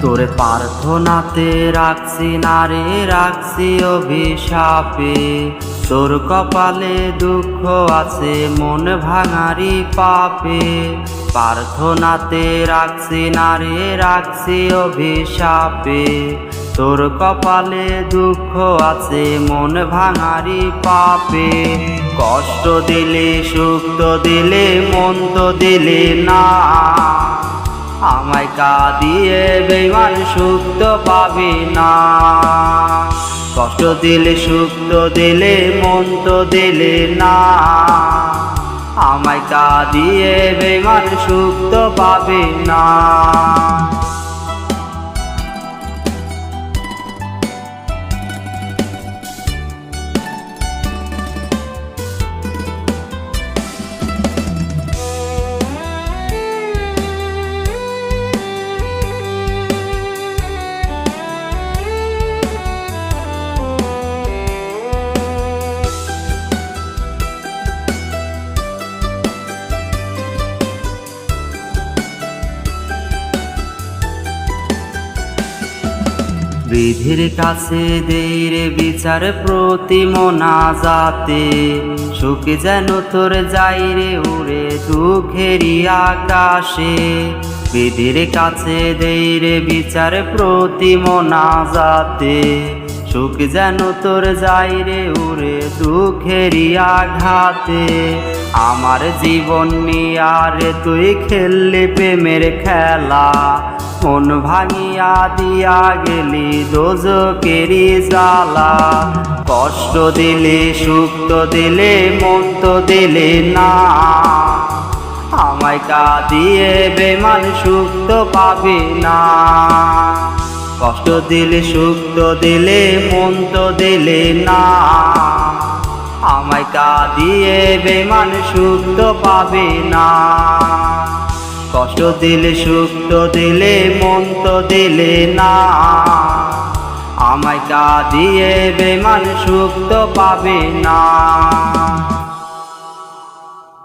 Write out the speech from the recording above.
তোরে প্রার্থনাতে রাখছি না রে, রাখছি অভিশাপে। তোর কপালে দুঃখ আছে মন ভাঙারি পাপে। প্রার্থনাতে রাখছি না রে, রাখছি অভিশাপে। তোর কপালে দুঃখ আছে মন ভাঙারি পাপে। কষ্ট দিলে সুখ তো দিলে, মন তো দিলে না। আমায় কাঁদিয়ে বেঈমান সুখ তো পাবি না। কষ্ট দিলে সুখ তো দিলে, মন তো দিলে না। আমায় কাঁদিয়ে বেঈমান সুখ তো পাবি না। বিধির কাছে দেই রে বিচার প্রতি মোনাজাতে। সুখ যেন তোর যাই রে উড়ে দুঃখেরই আকাশে। বিধির কাছে দেই রে বিচার প্রতি মোনাজাতে। সুখ যেন তোর যাই রে উড়ে দুঃখেরই আঘাতে। আমার জীবন নিয়া রে তুই খেললি প্রেমের খেলা। মন ভাঙিয়া দিয়া গেলি দোজকেরই জ্বালা। কষ্ট দিলে সুখ তো দিলে, মন তো দিলে না। আমায় কাঁদিয়ে বেঈমান সুখ তো পাবি না। কষ্ট দিলে সুখ তো দিলে, মন তো দিলে না। আমায় কাঁদিয়ে বেঈমান সুখ তো পাবি না। কষ্ট দিলে সুখ তো দিলে, মন তো দিলে না। আমায় কাঁদিয়ে বেঈমান সুখ তো পাবি না।